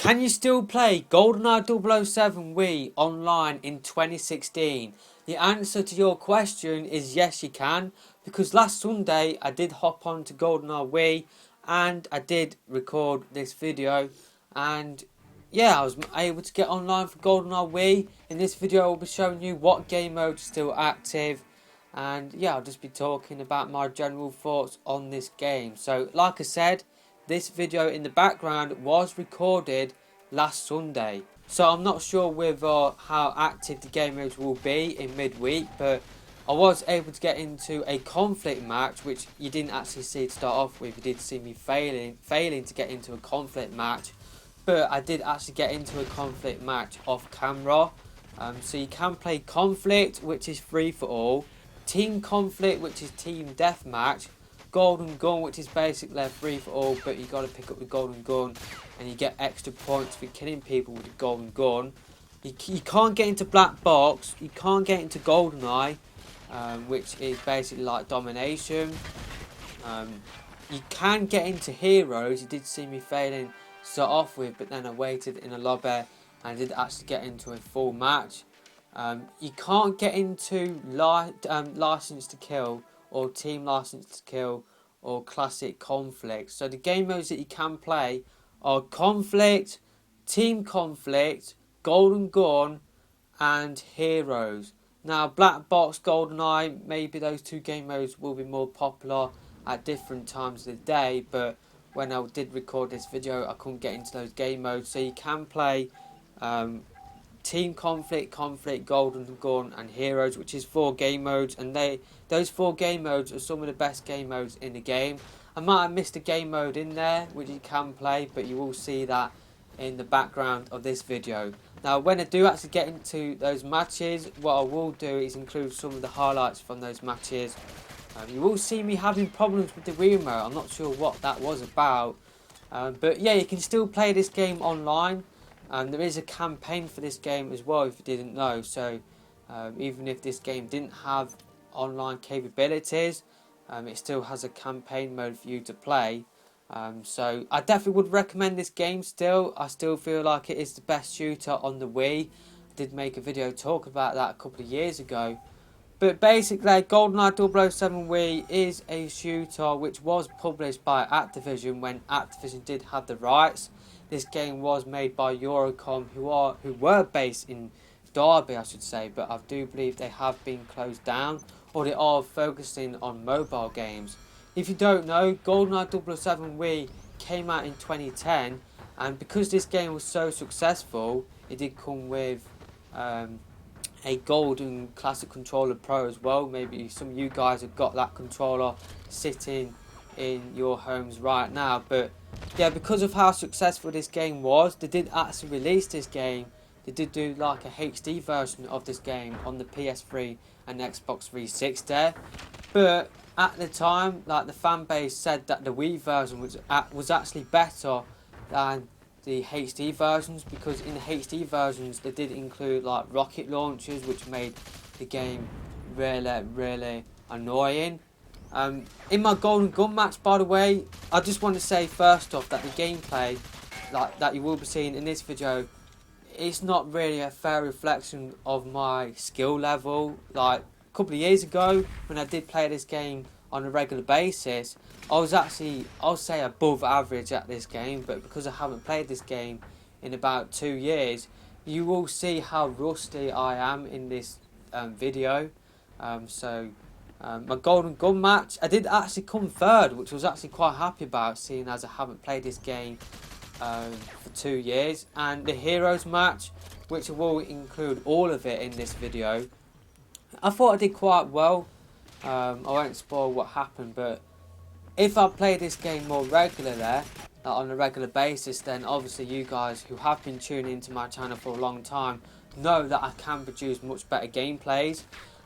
Can you still play Goldeneye 007 Wii online in 2016? The answer to your question is yes, you can, because last Sunday I did hop on to Goldeneye Wii and I did record this video, and yeah, I was able to get online for Goldeneye Wii. In this video I will be showing you what game modes are still active, and yeah, I'll just be talking about my general thoughts on this game. So like I said, this video in the background was recorded last Sunday, so I'm not sure whether how active the game modes will be in midweek, but I was able to get into a conflict match, which you didn't actually see to start off with. You did see me failing to get into a conflict match, but I did actually get into a conflict match off camera. So you can play conflict, which is free for all, team conflict, which is team deathmatch, golden gun, which is basically free for all, but you got to pick up the golden gun and you get extra points for killing people with the golden gun. You can't get into black box, you can't get into Goldeneye, which is basically like domination. You can get into heroes. You did see me failing to start off with, but then I waited in a lobby and I did actually get into a full match. You can't get into license to kill, or team license to kill, or classic conflict. So the game modes that you can play are conflict, team conflict, golden gun, and heroes. Now black box, Goldeneye, maybe those two game modes will be more popular at different times of the day, but when I did record this video I couldn't get into those game modes. So you can play team conflict, golden gun, and heroes, which is 4 game modes, and those 4 game modes are some of the best game modes in the game. I might have missed a game mode in there which you can play, but you will see that in the background of this video. Now when I do actually get into those matches, what I will do is include some of the highlights from those matches. You will see me having problems with the Wii remote. I'm not sure what that was about, but yeah, you can still play this game online. There is a campaign for this game as well, if you didn't know. So even if this game didn't have online capabilities, it still has a campaign mode for you to play. So I definitely would recommend this game still. I still feel like it is the best shooter on the Wii. I did make a video talking about that a couple of years ago. But basically, Goldeneye 007 Wii is a shooter which was published by Activision when Activision did have the rights. This game was made by Eurocom, who were based in Derby, I should say, but I do believe they have been closed down, or they are focusing on mobile games. If you don't know, Goldeneye 007 Wii came out in 2010, and because this game was so successful, it did come with a golden classic controller pro as well. Maybe some of you guys have got that controller sitting in your homes right now, but yeah, because of how successful this game was, they did actually release this game. They did do like a HD version of this game on the PS3 and Xbox 360, but at the time, like, the fan base said that the Wii version was actually better than the HD versions, because in the HD versions they did include like rocket launchers, which made the game really annoying. In my golden gun match, by the way, I just want to say first off that the gameplay that you will be seeing in this video, it's not really a fair reflection of my skill level. Like a couple of years ago when I did play this game on a regular basis, I was actually, I'll say, above average at this game, but because I haven't played this game in about 2 years, you will see how rusty I am in this video. My golden gun match, I did actually come third, which I was actually quite happy about, seeing as I haven't played this game for 2 years. And the heroes match, which I will include all of it in this video, I thought I did quite well. I won't spoil what happened, but if I play this game more regularly, on a regular basis, then obviously you guys who have been tuning into my channel for a long time know that I can produce much better gameplays.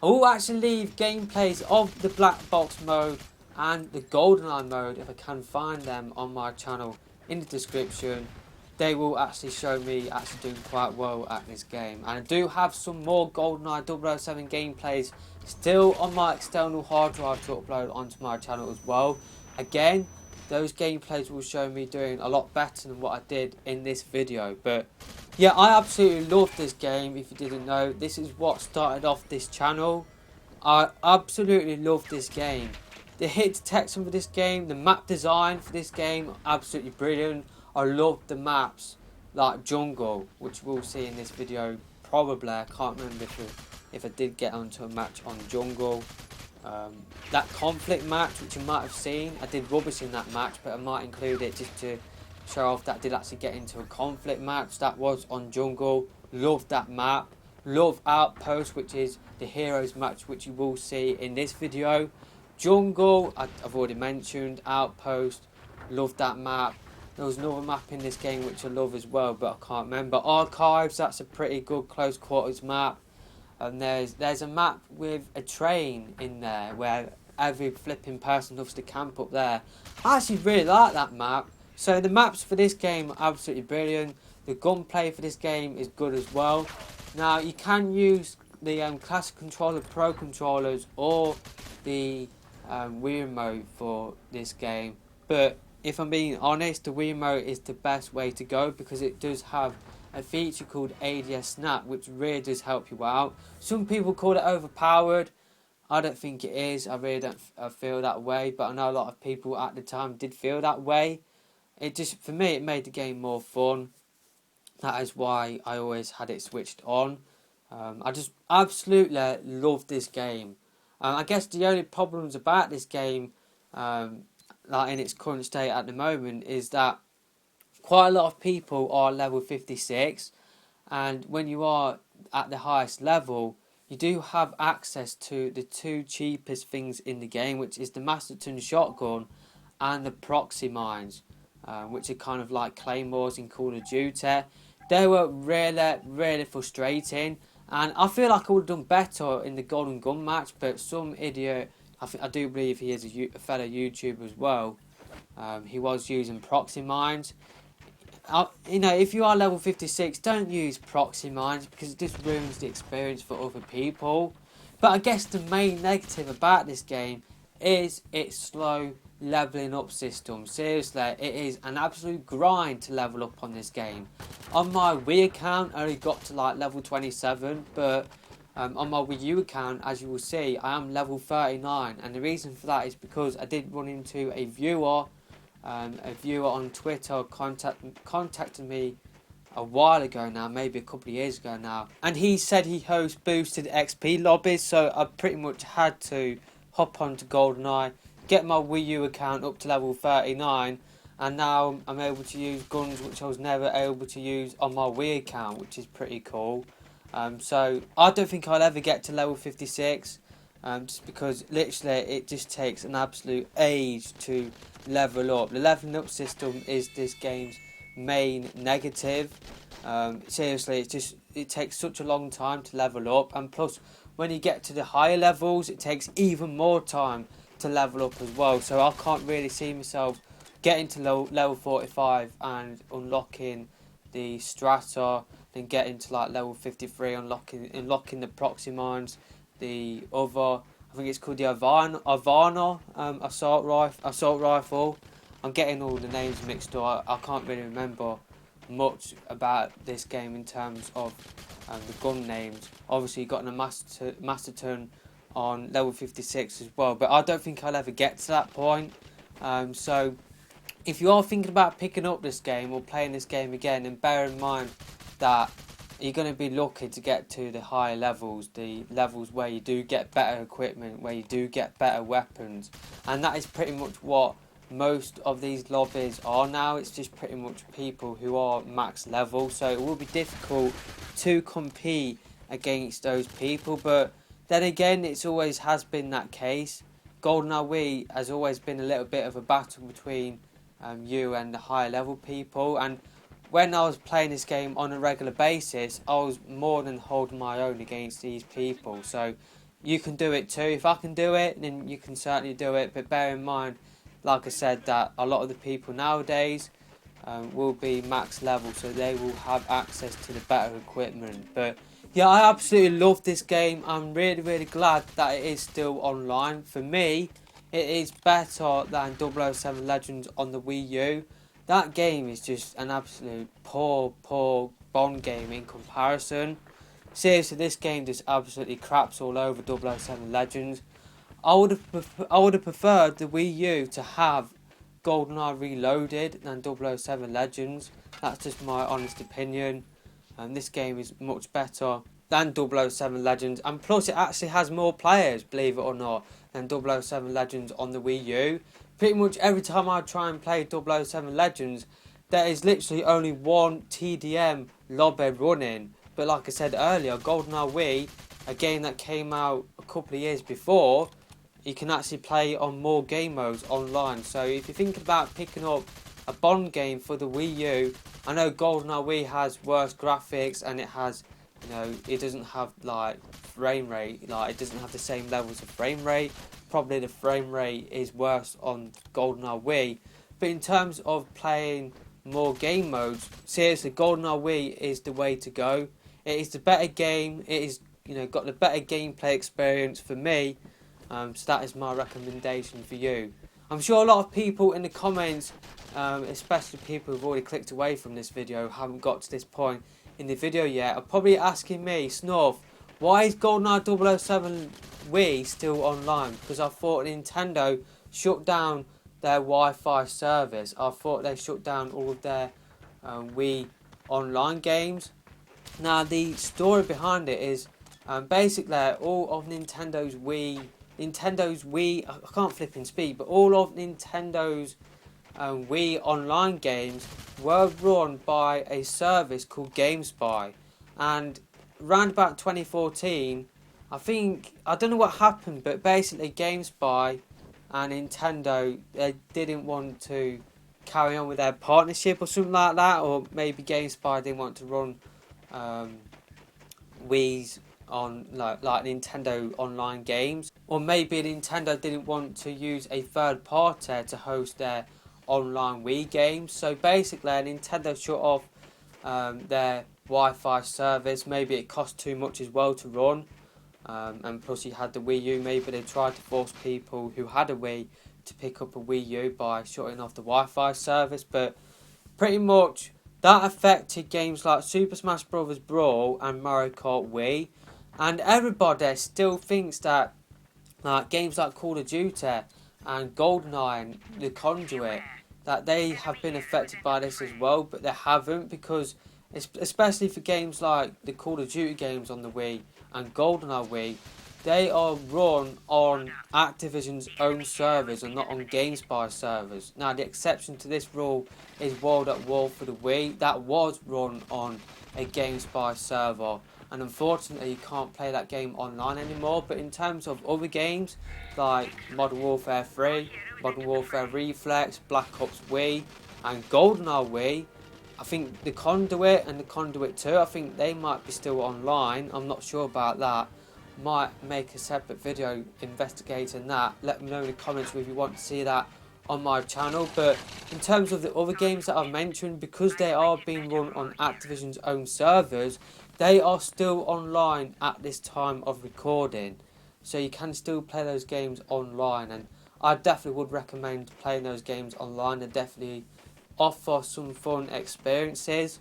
I will actually leave gameplays of the black box mode and the Goldeneye mode, if I can find them, on my channel in the description. They will actually show me actually doing quite well at this game. And I do have some more Goldeneye 007 gameplays still on my external hard drive to upload onto my channel as well. Again, those gameplays will show me doing a lot better than what I did in this video. But yeah, I absolutely love this game. If you didn't know, this is what started off this channel. I absolutely love this game. The hit detection for this game, the map design for this game, absolutely brilliant. I love the maps like Jungle, which we'll see in this video probably. I can't remember if I did get onto a match on Jungle. That conflict match, which you might have seen, I did rubbish in that match, but I might include it just to show off that I did actually get into a conflict match. That was on Jungle. Love that map. Love Outpost, which is the heroes match, which you will see in this video. Jungle, I've already mentioned. Outpost, love that map. There was another map in this game which I love as well, but I can't remember. Archives, that's a pretty good close quarters map. And there's a map with a train in there where every flipping person loves to camp up there. I actually really like that map. So the maps for this game are absolutely brilliant. The gunplay for this game is good as well. Now you can use the Classic Controller Pro controllers or the Wii Remote for this game. But if I'm being honest, the Wii Remote is the best way to go because it does have a feature called ADS Snap, which really does help you out. Some people call it overpowered. I don't think it is. I really don't feel that way, but I know a lot of people at the time did feel that way. It just, for me, it made the game more fun. That is why I always had it switched on. I just absolutely love this game. I guess the only problems about this game, like in its current state at the moment, is that quite a lot of people are level 56, and when you are at the highest level, you do have access to the two cheapest things in the game, which is the Masterton shotgun and the proxy mines, which are kind of like claymores in Call of Duty. They were really frustrating, and I feel like I would have done better in the Golden Gun match, but some idiot, I do believe he is a fellow YouTuber as well, he was using proxy mines. You know, if you are level 56, don't use proxy mines because it just ruins the experience for other people. But I guess the main negative about this game is its slow leveling up system. Seriously, it is an absolute grind to level up on this game. On my Wii account, I only got to like level 27, but on my Wii U account, as you will see, I am level 39, and the reason for that is because I did run into a viewer on Twitter contacted me a while ago now, maybe a couple of years ago now, and he said he hosts boosted XP lobbies, so I pretty much had to hop onto Goldeneye, get my Wii U account up to level 39, and now I'm able to use guns which I was never able to use on my Wii account, which is pretty cool. So I don't think I'll ever get to level 56, just because literally it just takes an absolute age to level up. The leveling up system is this game's main negative. Seriously, it takes such a long time to level up, and plus when you get to the higher levels it takes even more time to level up as well. So I can't really see myself getting to level 45 and unlocking the strata, then getting to like level 53, unlocking the proxy mines, the other, I think it's called the Ivana assault rifle. I'm getting all the names mixed up. I can't really remember much about this game in terms of the gun names. Obviously, you got a Masterton on level 56 as well, but I don't think I'll ever get to that point. So if you are thinking about picking up this game or playing this game again, then bear in mind that you're going to be lucky to get to the higher levels, the levels where you do get better equipment, where you do get better weapons, and that is pretty much what most of these lobbies are now. It's just pretty much people who are max level, so it will be difficult to compete against those people, but then again, it's always has been that case. Goldeneye Wii has always been a little bit of a battle between you and the higher level people, and when I was playing this game on a regular basis, I was more than holding my own against these people. So you can do it too. If I can do it, then you can certainly do it. But bear in mind, like I said, that a lot of the people nowadays will be max level, so they will have access to the better equipment. But yeah, I absolutely love this game. I'm really glad that it is still online. For me, it is better than 007 Legends on the Wii U. That game is just an absolute poor Bond game in comparison. Seriously, this game just absolutely craps all over 007 Legends. I would have preferred the Wii U to have GoldenEye Reloaded than 007 Legends. That's just my honest opinion. And this game is much better than 007 Legends, and plus it actually has more players, believe it or not, than 007 Legends on the Wii U. Pretty much every time I try and play 007 Legends, there is literally only one TDM lobby running. But like I said earlier, GoldenEye Wii, a game that came out a couple of years before, you can actually play on more game modes online. So if you think about picking up a Bond game for the Wii U, I know GoldenEye Wii has worse graphics and it has, it doesn't have like frame rate, like it doesn't have the same levels of frame rate. Probably the frame rate is worse on GoldenEye Wii. But in terms of playing more game modes, seriously, GoldenEye Wii is the way to go. It is the better game. It is, got the better gameplay experience for me. So that is my recommendation for you. I'm sure a lot of people in the comments, especially people who've already clicked away from this video, haven't got to this point in the video yet, are probably asking me, Snuff, why is GoldenEye 007 Wii still online? Because I thought Nintendo shut down their Wi-Fi service. I thought they shut down all of their Wii online games. Now the story behind it is basically all of Nintendo's Wii, I can't flip and speak, but all of Nintendo's Wii online games were run by a service called GameSpy, and around about 2014, I don't know what happened, but basically GameSpy and Nintendo, they didn't want to carry on with their partnership or something like that, or maybe GameSpy didn't want to run Wii's on like Nintendo online games, or maybe Nintendo didn't want to use a third party to host their online Wii games. So basically Nintendo shut off their Wi-Fi service. Maybe it cost too much as well to run, and plus you had the Wii U. Maybe they tried to force people who had a Wii to pick up a Wii U by shutting off the Wi-Fi service, but pretty much that affected games like Super Smash Bros. Brawl and Mario Kart Wii. And everybody still thinks that games like Call of Duty and Goldeneye and The Conduit, that they have been affected by this as well, but they haven't, because especially for games like the Call of Duty games on the Wii and Goldeneye Wii, they are run on Activision's own servers and not on GameSpy servers. Now the exception to this rule is World at War for the Wii. That was run on a GameSpy server, and unfortunately you can't play that game online anymore. But in terms of other games like Modern Warfare 3, Modern Warfare Reflex, Black Ops Wii and GoldenEye Wii, I think The Conduit and The Conduit 2, I think they might be still online. I'm not sure about that. Might make a separate video investigating that. Let me know in the comments if you want to see that on my channel. But in terms of the other games that I've mentioned, because they are being run on Activision's own servers, they are still online at this time of recording. So you can still play those games online, and I definitely would recommend playing those games online. They definitely offer some fun experiences.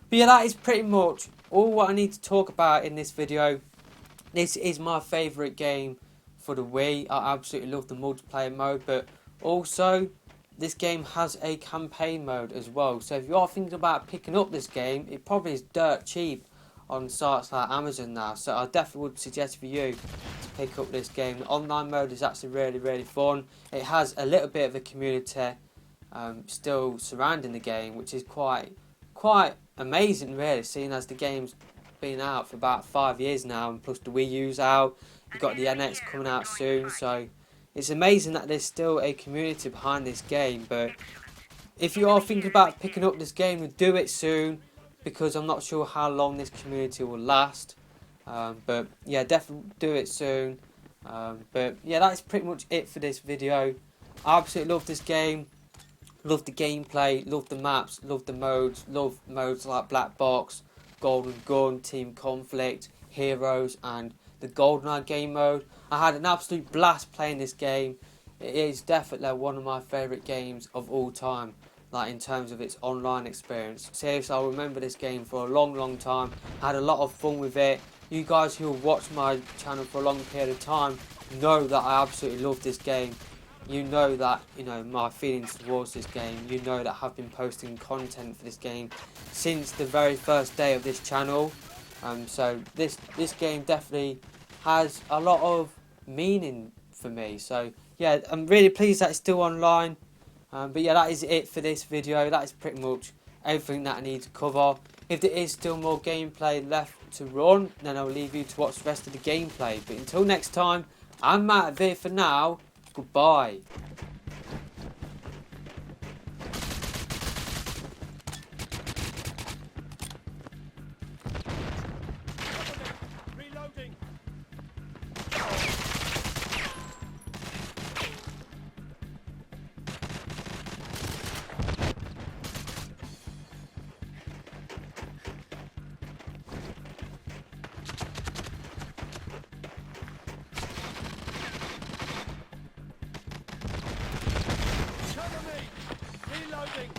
But yeah, that is pretty much all what I need to talk about in this video. This is my favourite game for the Wii. I absolutely love the multiplayer mode, but also this game has a campaign mode as well. So if you are thinking about picking up this game, it probably is dirt cheap on sites like Amazon now. So I definitely would suggest for you to pick up this game. The online mode is actually really fun. It has a little bit of a community still surrounding the game, which is quite amazing really, seeing as the game's been out for about 5 years now, and plus the Wii U's out, you've got the NX coming out soon, so it's amazing that there's still a community behind this game. But if you are thinking about picking up this game, do it soon, because I'm not sure how long this community will last. But yeah, definitely do it soon. But yeah, that's pretty much it for this video. I absolutely love this game. Love the gameplay, love the maps, love the modes, love modes like Black Box, Golden Gun, Team Conflict, Heroes and the Goldeneye game mode. I had an absolute blast playing this game. it is definitely one of my favourite games of all time, like in terms of its online experience. Seriously, I'll remember this game for a long time. I had a lot of fun with it. You guys who have watched my channel for a long period of time know that I absolutely love this game. You know that, my feelings towards this game. You know that I've been posting content for this game since the very first day of this channel. So this game definitely has a lot of meaning for me. So yeah, I'm really pleased that it's still online. But yeah, that is it for this video. That is pretty much everything that I need to cover. If there is still more gameplay left to run, then I'll leave you to watch the rest of the gameplay. But until next time, I'm out of here for now. Goodbye. Reloading. Cover me. Reloading.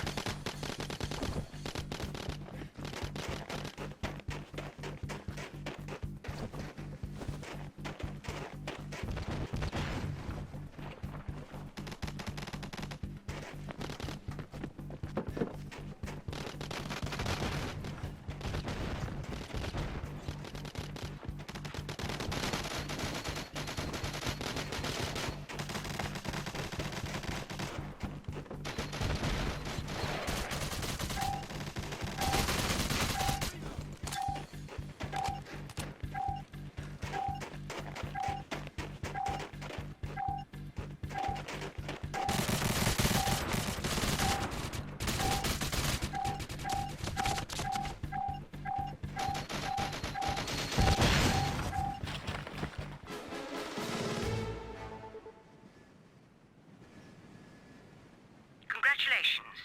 Congratulations.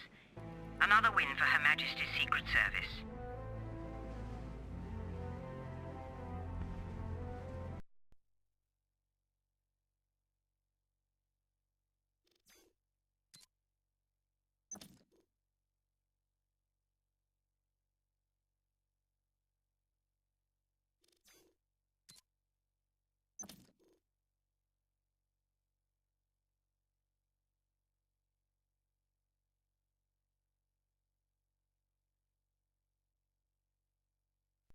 Another win for Her Majesty's Secret Service.